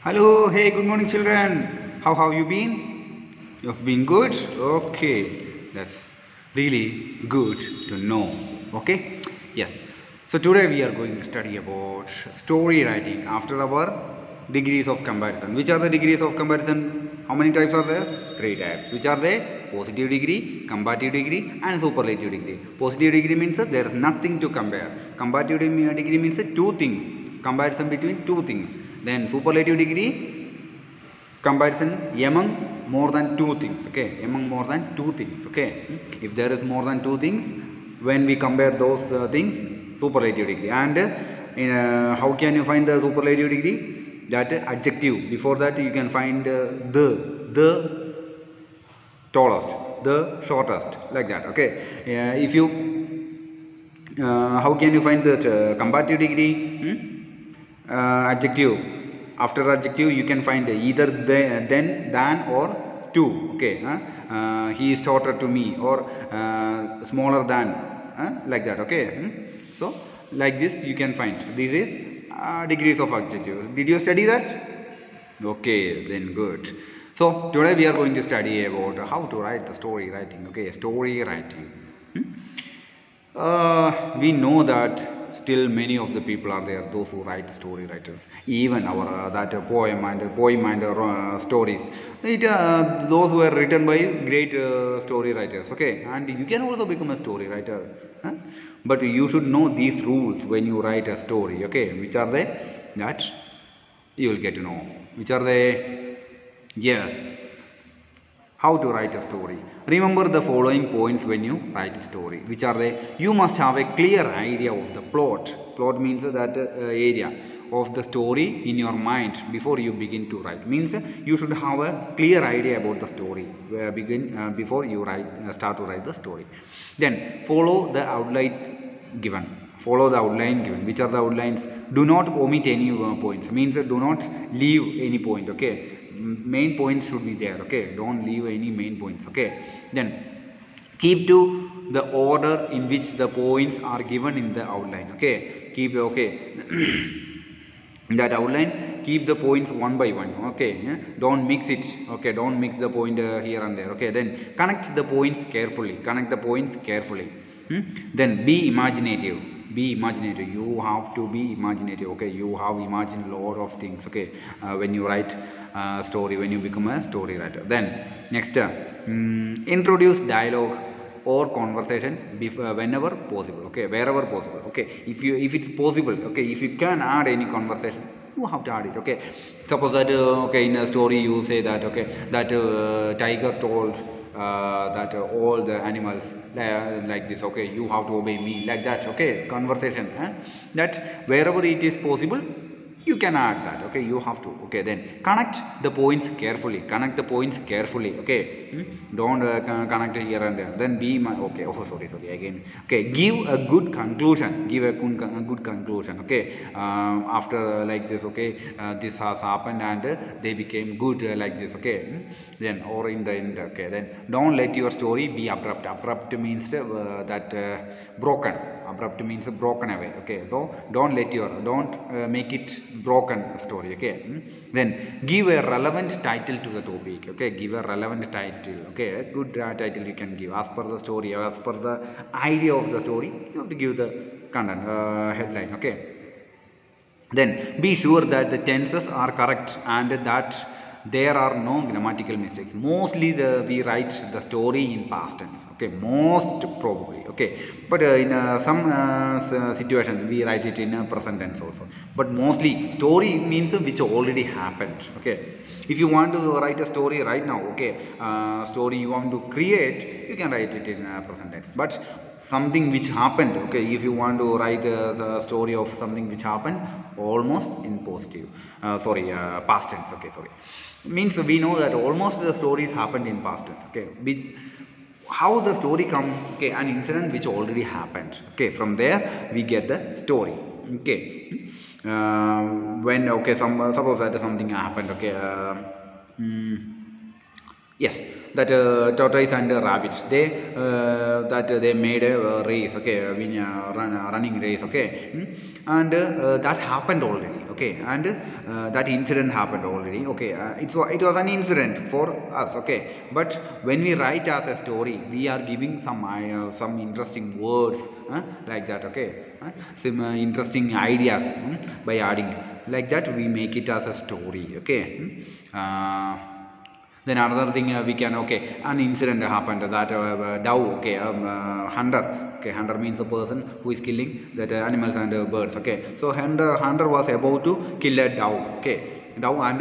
Hello, hey, good morning, children. How have you been? You've been good? Okay, that's really good to know. Okay, yes. So today we are going to study about story writing after our degrees of comparison. Which are the degrees of comparison? How many types are there? Three types. Which are they? Positive degree, comparative degree, and superlative degree. Positive degree means that there is nothing to compare. Comparative degree means two things. Comparison between two things. Then superlative degree, comparison among more than two things. Okay, among more than two things. Okay, if there is more than two things, when we compare those things, superlative degree. And how can you find the superlative degree? That adjective. Before that, you can find the tallest, the shortest, like that. Okay, if you how can you find the comparative degree? Adjective. After adjective you can find either then, than, or to. Okay, he is shorter to me, or smaller than, like that. Okay, so like this you can find. This is degrees of adjective. Did you study that? Okay, then good. So today we are going to study about how to write the story writing. Okay, story writing. We know that still many of the people are there, those who write story writers. Even our poem and stories. Those were written by great story writers. Okay, and you can also become a story writer. Huh? But you should know these rules when you write a story. Okay, which are they? That you will get to know. Which are they? Yes. How to write a story. Remember the following points when you write a story. Which are they? You must have a clear idea of the plot. Plot means that area of the story in your mind before you begin to write. Means you should have a clear idea about the story before you start to write the story. Then follow the outline given. Follow the outline given. Which are the outlines? Do not omit any points. Means do not leave any point. Okay, main points should be there. Okay, don't leave any main points. Okay, then keep to the order in which the points are given in the outline. Okay, keep. Okay, that outline, keep the points one by one. Okay, yeah? Don't mix it. Okay, don't mix the point here and there. Okay, then connect the points carefully. Connect the points carefully. Then be imaginative. Be imaginative. You have to be imaginative. Okay, you have imagined a lot of things. Okay, when you write story, when you become a story writer. Then next, introduce dialogue or conversation whenever possible. Okay, wherever possible. Okay, if it's possible. Okay, if you can add any conversation, you have to add it. Okay, suppose that okay, in a story you say that okay, that tiger told that all the animals like this. Okay, you have to obey me, like that. Okay, conversation, that wherever it is possible you can add that. Okay, you have to. Okay, then connect the points carefully. Connect the points carefully. Okay, don't connect here and there. Then be my. Okay, oh sorry again. Okay, give a good conclusion. Give a good conclusion. Okay, after like this. Okay, this has happened and they became good like this. Okay, then or in the end. Okay, then don't let your story be abrupt. Abrupt means that broken. Abrupt means broken away. Okay, so don't make it broken story. Okay, then give a relevant title to the topic. Okay, give a relevant title. Okay, a good title you can give as per the story, as per the idea of the story. You have to give the content headline. Okay, then be sure that the tenses are correct and that there are no grammatical mistakes. Mostly we write the story in past tense. Okay, most probably. Okay, but in some situations we write it in present tense also. But mostly story means which already happened. Okay, if you want to write a story right now, okay, story you want to create, you can write it in present tense. But something which happened, okay, if you want to write the story of something which happened, almost in positive past tense. Okay, sorry, means we know that almost the stories happened in past tense. Okay, how the story come? Okay, an incident which already happened. Okay, from there we get the story. Okay, when okay, suppose that something happened. Okay, Yes, that tortoise and rabbit. They made a race. Okay, running race. Okay, and that happened already. Okay, and that incident happened already. Okay, it was an incident for us. Okay, but when we write as a story, we are giving some interesting words like that. Okay, some interesting ideas by adding like that. We make it as a story. Okay. Then another thing we can, okay, an incident happened that dove, okay, hunter, okay, hunter means a person who is killing that animals and birds, okay. So hunter was about to kill a dove, okay, dove and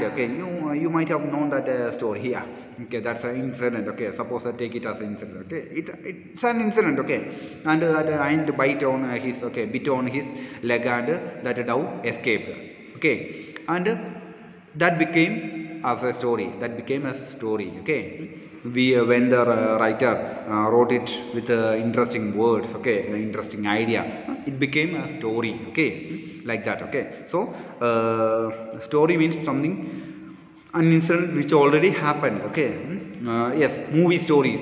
okay, you might have known that story here, okay. That's an incident, okay. Suppose I take it as an incident, okay. It's an incident, okay. And that and bite on his, okay, bit on his leg, and that dove escaped, okay. And that became as a story, okay. We when the writer wrote it with interesting words, okay, interesting idea, it became a story, okay, like that, okay. So story means something, an incident which already happened, okay. Yes, movie stories.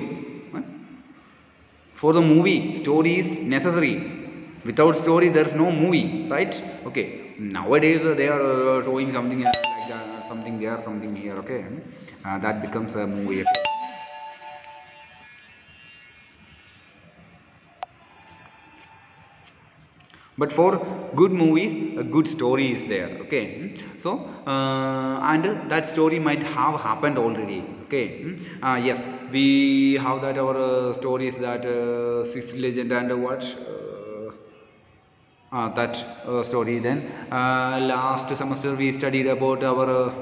For the movie, story is necessary. Without story, there's no movie, right? Okay. Nowadays, they are showing something like that, something there, something here, okay. That becomes a movie. Okay? But for good movies, a good story is there, okay. So and that story might have happened already, okay. Yes, we have that our stories, that six legend and what that story. Then last semester we studied about our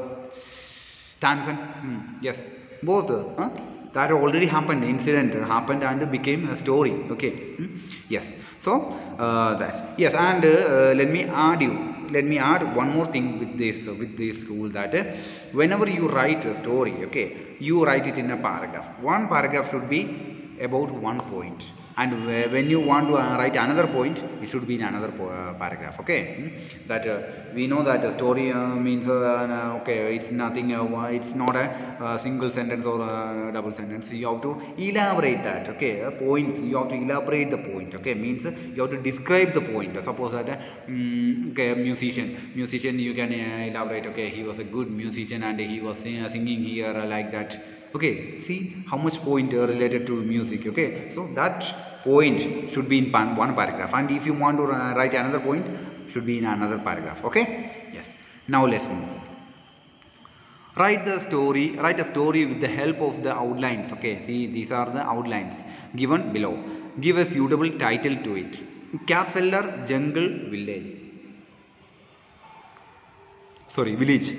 Tanzan. Yes, both that already happened, incident happened and became a story, okay. Yes. So that, yes. And let me add one more thing with this rule, that whenever you write a story, okay, you write it in a paragraph. One paragraph should be about one point, and when you want to write another point, it should be in another paragraph, okay. That we know that a story means okay, it's nothing, it's not a single sentence or a double sentence. You have to elaborate that, okay. Points, you have to elaborate the point, okay. Means you have to describe the point. Suppose that okay, musician, you can elaborate, okay, he was a good musician and he was singing here like that, okay. See how much point related to music, okay. So that point should be in one paragraph, and if you want to write another point, should be in another paragraph, okay. Yes. Now let's move. Write a story with the help of the outlines, okay. See, these are the outlines given below. Give a suitable title to it. Capseller jungle village, sorry, village.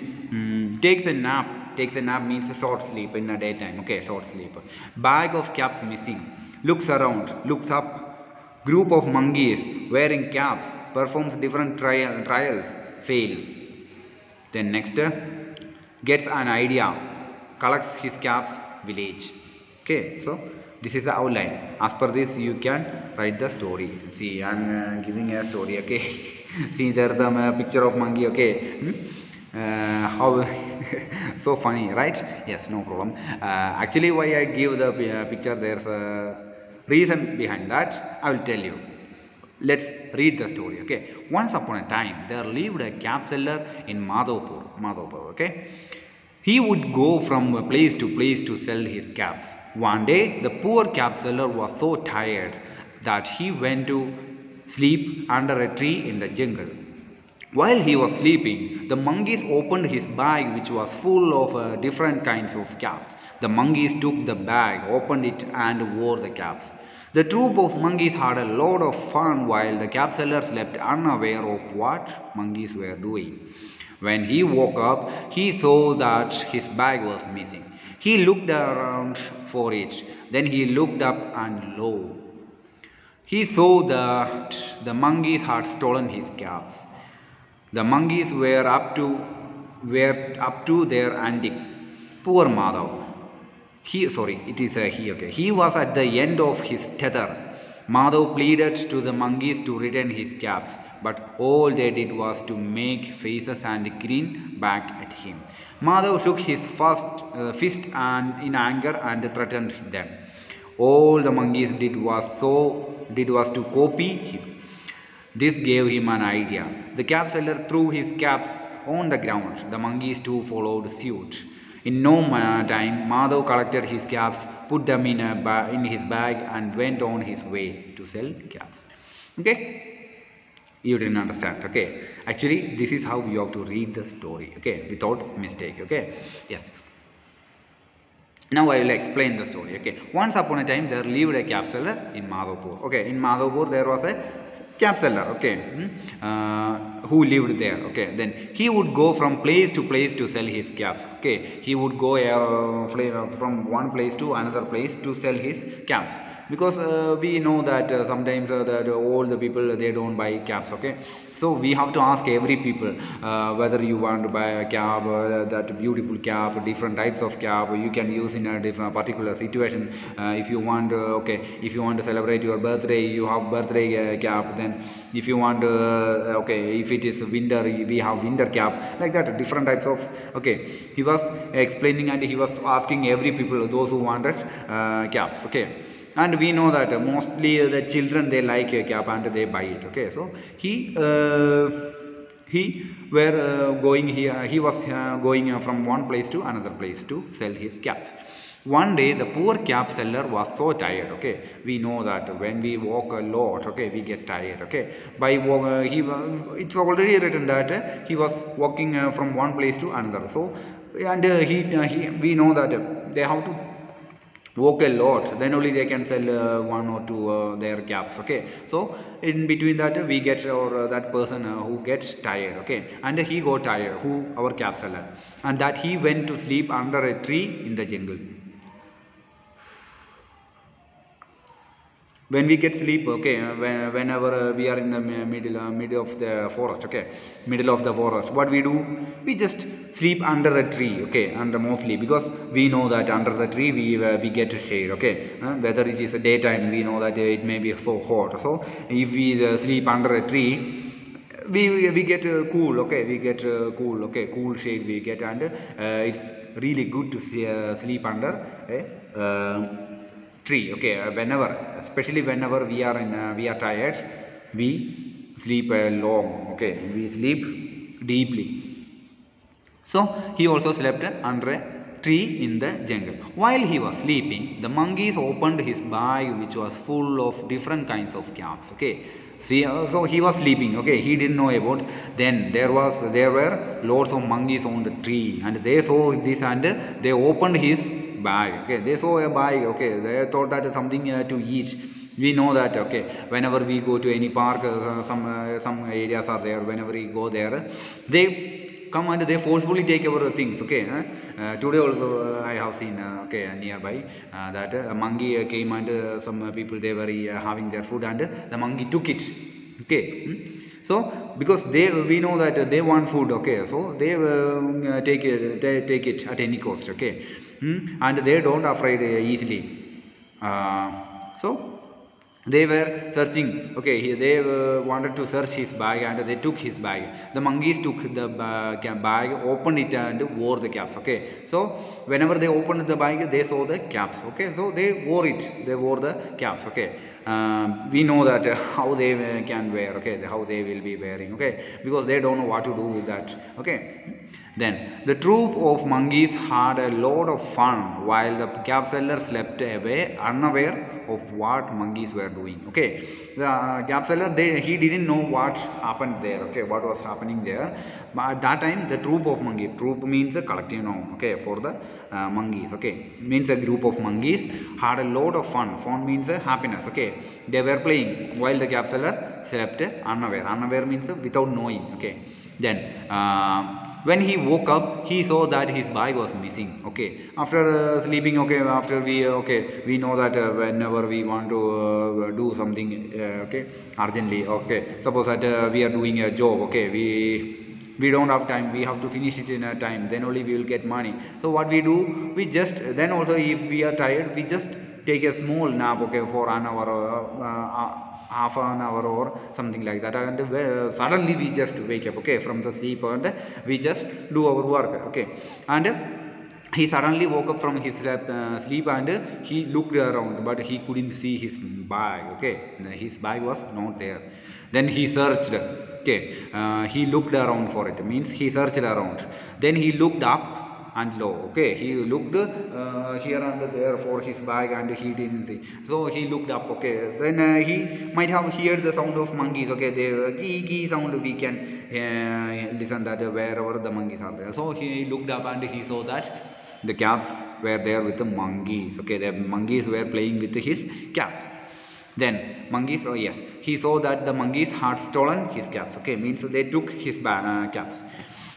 Takes a nap. Takes a nap means a short sleep in the daytime, okay, short sleep. Bag of caps missing. Looks around, looks up. Group of monkeys wearing caps performs different trials, fails. Then next, gets an idea, collects his caps, village, okay. So this is the outline. As per this, you can write the story. See, I am giving a story, okay. See, there's a picture of monkey, okay. How so funny, right? Yes, no problem. Actually, why I give the picture, there's a reason behind that. I will tell you. Let's read the story, okay. Once upon a time, there lived a cap seller in Madhopur, okay. He would go from place to place to sell his caps. One day, the poor cap seller was so tired that he went to sleep under a tree in the jungle. While he was sleeping, the monkeys opened his bag, which was full of different kinds of caps. The monkeys took the bag, opened it, and wore the caps. The troop of monkeys had a lot of fun while the cap seller slept unaware of what monkeys were doing. When he woke up, he saw that his bag was missing. He looked around for it. Then he looked up, and lo, he saw that the monkeys had stolen his caps. The monkeys were up to their antics. Poor Madhav. He was at the end of his tether. Madhav pleaded to the monkeys to return his caps, but all they did was to make faces and grin back at him. Madhav shook his fist in anger and threatened them. All the monkeys did was to copy him. This gave him an idea. The cap seller threw his caps on the ground. The monkeys too followed suit. In no time, Madhav collected his caps, put them in his bag, and went on his way to sell caps. Okay? You didn't understand. Okay? Actually, this is how you have to read the story. Okay? Without mistake. Okay? Yes. Now I will explain the story. Okay. Once upon a time there lived a cap seller in Madhavpur. Okay. In Madhavpur there was a cap seller. Okay. Who lived there. Okay. Then he would go from place to sell his caps. Okay. He would go from one place to another place to sell his caps. Because we know that sometimes that all the people they don't buy caps. Okay. So we have to ask every people whether you want to buy a cap, that beautiful cap, different types of cap you can use in a different particular situation. If you want, if you want to celebrate your birthday, you have birthday cap. Then if you want, if it is winter, we have winter cap. Like that, different types of. Okay, he was explaining and he was asking every people, those who wanted caps. Okay. And we know that mostly the children they like a cap and they buy it. Okay, so he were going here. He was going from one place to another place to sell his caps. One day the poor cap seller was so tired. Okay, we know that when we walk a lot, okay, we get tired. Okay, by it's already written that he was walking from one place to another. So and we know that they have to walk a lot, then only they can sell one or two their caps. Okay, so in between that we get that person who gets tired. Okay, and he got tired, who our cap seller, and that he went to sleep under a tree in the jungle. When we get sleep, okay, whenever we are in the middle of the forest, okay, middle of the forest, what we do, we just sleep under a tree. Okay, under mostly because we know that under the tree we get shade. Okay, whether it is a daytime, we know that it may be so hot. So if we sleep under a tree, we get cool. Okay, we get cool. Okay, cool shade we get, and it's really good to sleep under a tree. Okay, especially whenever we are tired, we sleep long. Okay, we sleep deeply. So he also slept under a tree in the jungle. While he was sleeping, the monkeys opened his bag, which was full of different kinds of caps. Okay, see, so he was sleeping. Okay, he didn't know about. Then there were lots of monkeys on the tree, and they saw this and they opened his bag. Okay, they saw a bag. Okay, they thought that something to eat. We know that. Okay, whenever we go to any park, some areas are there. Whenever we go there, they come and they forcefully take our things. Okay, today also I have seen nearby that a monkey came and some people they were having their food and the monkey took it. Okay. So because we know that they want food. Okay, so they take it at any cost. Okay. And they don't afraid easily. So they were searching. Okay, they wanted to search his bag and they took his bag. The monkeys took the bag, opened it and wore the caps. Okay, so whenever they opened the bag, they saw the caps. Okay, so they wore it. They wore the caps. Okay, we know that how they can wear. Okay, how they will be wearing. Okay, because they don't know what to do with that. Okay. Then the troop of monkeys had a lot of fun while the cap seller slept away, unaware of what monkeys were doing. Okay, the cap seller he didn't know what happened there. Okay, what was happening there. But at that time, the troop of monkeys. Troop means a collective noun. Okay, for the monkeys. Okay, means a group of monkeys had a lot of fun. Fun means happiness. Okay, they were playing while the cap seller slept unaware. Unaware means without knowing. Okay, then. When he woke up, he saw that his bag was missing. Okay, after sleeping, okay, after we know that whenever we want to do something, okay, urgently, okay, suppose that we are doing a job, okay, we don't have time, we have to finish it in a time, then only we will get money. So what we do, we just, then also if we are tired, we just take a small nap, okay, for an hour or half an hour or something like that, and suddenly we just wake up, okay, from the sleep, and we just do our work, okay. And he suddenly woke up from his sleep, and he looked around, but he couldn't see his bag, okay. His bag was not there. Then he searched, okay. He looked around for it, means he searched around. Then he looked up and low, okay. He looked here and there for his bag, and he didn't see. So he looked up, okay. Then he might have heard the sound of monkeys, okay. The kee sound we can listen that wherever the monkeys are there. So he looked up and he saw that the caps were there with the monkeys, okay. The monkeys were playing with his caps. Then monkeys, oh yes, he saw that the monkeys had stolen his caps, okay, means they took his caps.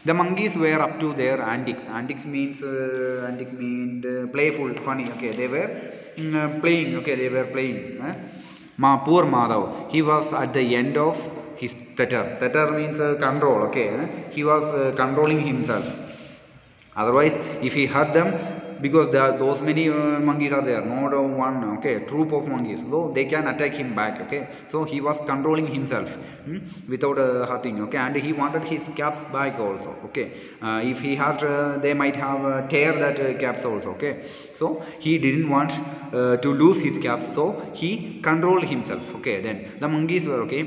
The monkeys were up to their antics. Antics means playful, funny, okay. They were playing, okay. They were playing. Poor Madhav, he was at the end of his tether. Tether means control, okay. He was controlling himself. Otherwise, if he hurt them, because there are those many monkeys are there, not one, okay, troop of monkeys, so they can attack him back, okay. So he was controlling himself without hurting, okay. And he wanted his caps back also, okay. If he hurt, they might have tear that caps also, okay. So he didn't want to lose his caps, so he controlled himself, okay. Then the monkeys were okay.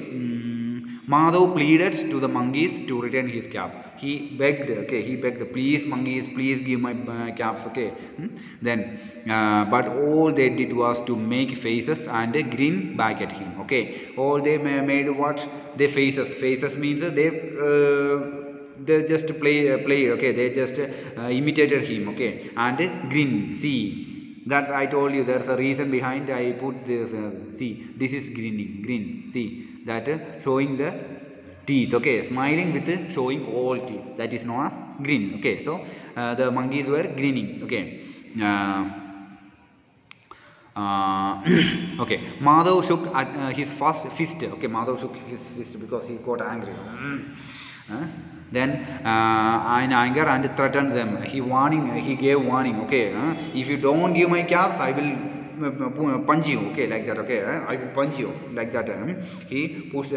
Madhav pleaded to the monkeys to return his cap. He begged, okay, he begged, please monkeys, please give my caps, okay. Then, but all they did was to make faces and grin back at him, okay. All they made what? They faces. Faces means they just played, okay. They just imitated him, okay, and grin. See, that I told you. There's a reason behind. I put this. See, this is grinning. Grin. See. That showing the teeth, okay, smiling with showing all teeth, that is known as grin, okay. So the monkeys were grinning, okay. Okay, Madhav shook at his first fist, okay. Madhav shook his fist because he got angry. Then in anger and threatened them. He gave warning, okay. If you don't give my caps, I will punch you, okay, like that, okay. I will punch you, like that. He pushed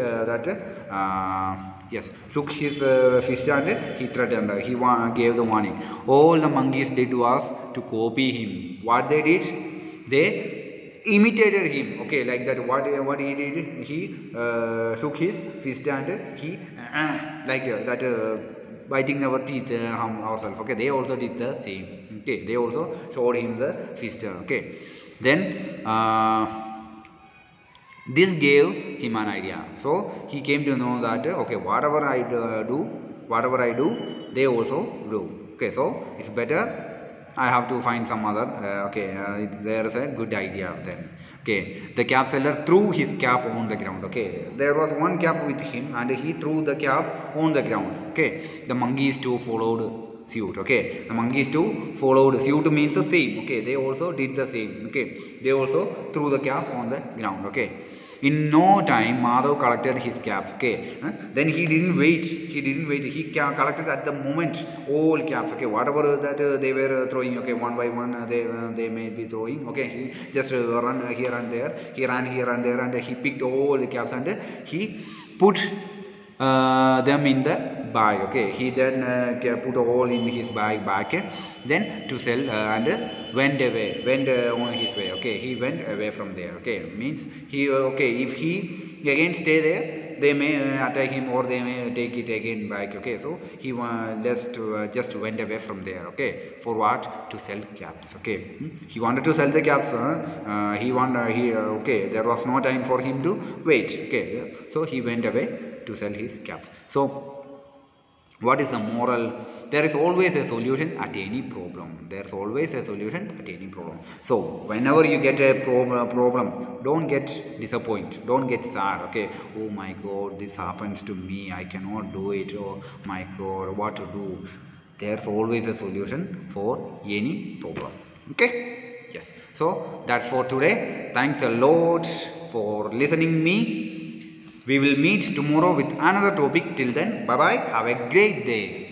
yes, shook his fist and he threatened. He gave the warning. All the monkeys did was to copy him. What they did, they imitated him, okay, like that. What he did, he shook his fist and he like that, biting our teeth ourselves, okay. They also did the same, okay. They also showed him the fist, okay. Then this gave him an idea. So he came to know that, okay, whatever I do, they also do, okay. So it's better I have to find some other, okay, there is a good idea then, okay. The cap seller threw his cap on the ground, okay. There was one cap with him and he threw the cap on the ground, okay. The monkeys too followed suit, okay. The monkeys too followed suit means the same, okay. They also did the same, okay. They also threw the cap on the ground, okay. In no time, Madhav collected his caps, okay. Then he didn't wait. He collected at the moment all caps, okay. Whatever that they were throwing, okay, one by one they may be throwing, okay. He just ran here and there. He ran here and there, and he picked all the caps and he put them in the bag, okay. He then put all in his bag back, then to sell, and went on his way, okay. He went away from there, okay. Means he, okay, if he again stay there, they may attack him or they may take it again back, okay. So he just went away from there, okay. For what? To sell caps, okay. He wanted to sell the caps, okay, there was no time for him to wait, okay. So he went away to sell his caps. So what is the moral? There is always a solution at any problem. There's always a solution at any problem. So whenever you get a problem, don't get disappointed, don't get sad, okay. Oh my God, this happens to me, I cannot do it. Oh my God, what to do? There's always a solution for any problem, okay. Yes, so that's for today. Thanks a lot for listening me. We will meet tomorrow with another topic. Till then, bye bye. Have a great day.